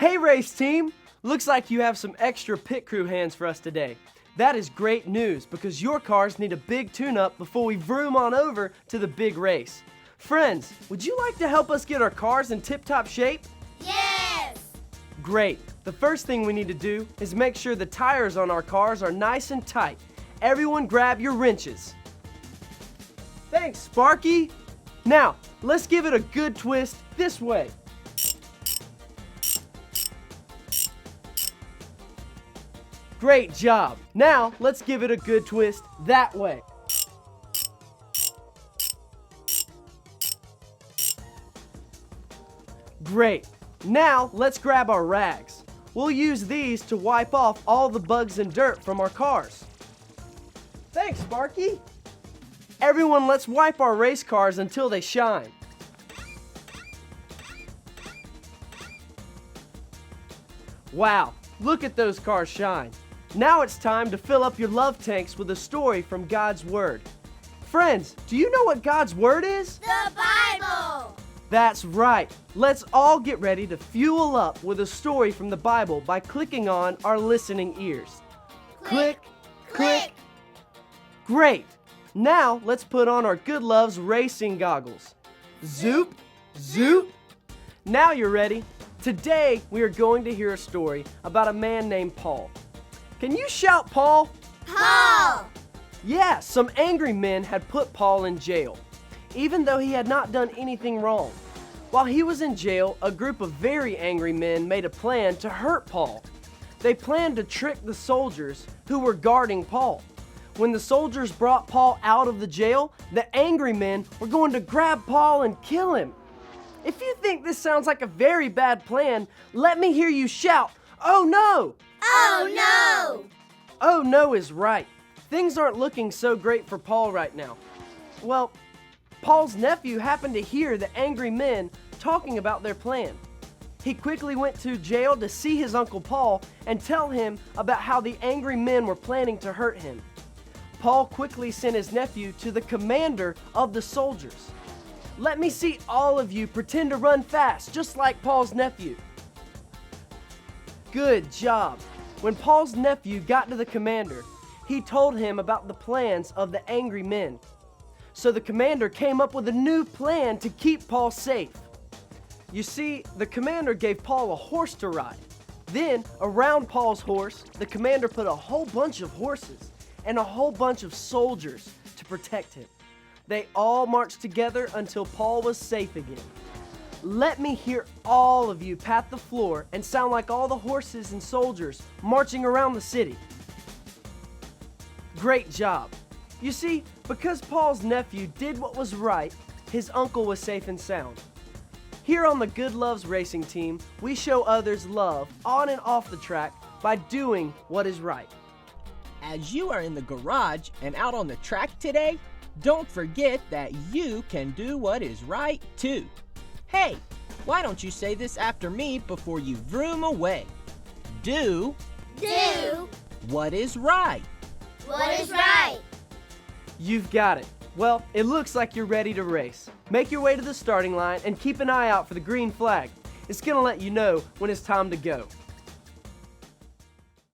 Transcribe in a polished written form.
Hey race team! Looks like you have some extra pit crew hands for us today. That is great news because your cars need a big tune-up before we vroom on over to the big race. Friends, would you like to help us get our cars in tip-top shape? Yes! Great. The first thing we need to do is make sure the tires on our cars are nice and tight. Everyone grab your wrenches. Thanks, Sparky. Now, let's give it a good twist this way. Great job. Now, let's give it a good twist that way. Great. Now, let's grab our rags. We'll use these to wipe off all the bugs and dirt from our cars. Thanks, Sparky. Everyone, let's wipe our race cars until they shine. Wow, look at those cars shine. Now it's time to fill up your love tanks with a story from God's Word. Friends, do you know what God's Word is? The Bible! That's right. Let's all get ready to fuel up with a story from the Bible by clicking on our listening ears. Click, click. Great. Now let's put on our Good Loves racing goggles. Zoop, zoop. Now you're ready. Today we are going to hear a story about a man named Paul. Can you shout Paul? Paul! Yeah, some angry men had put Paul in jail, even though he had not done anything wrong. While he was in jail, a group of very angry men made a plan to hurt Paul. They planned to trick the soldiers who were guarding Paul. When the soldiers brought Paul out of the jail, the angry men were going to grab Paul and kill him. If you think this sounds like a very bad plan, let me hear you shout, "Oh no!" Oh no! Oh no is right. Things aren't looking so great for Paul right now. Well, Paul's nephew happened to hear the angry men talking about their plan. He quickly went to jail to see his Uncle Paul and tell him about how the angry men were planning to hurt him. Paul quickly sent his nephew to the commander of the soldiers. Let me see all of you pretend to run fast, just like Paul's nephew. Good job. When Paul's nephew got to the commander, he told him about the plans of the angry men. So the commander came up with a new plan to keep Paul safe. You see, the commander gave Paul a horse to ride. Then, around Paul's horse, the commander put a whole bunch of horses and a whole bunch of soldiers to protect him. They all marched together until Paul was safe again. Let me hear all of you pat the floor and sound like all the horses and soldiers marching around the city. Great job. You see, because Paul's nephew did what was right, his uncle was safe and sound. Here on the Good Loves racing team, we show others love on and off the track by doing what is right. As you are in the garage and out on the track today, don't forget that you can do what is right too. Hey, why don't you say this after me before you vroom away? Do what is right. What is right? You've got it. Well, it looks like you're ready to race. Make your way to the starting line and keep an eye out for the green flag. It's going to let you know when it's time to go.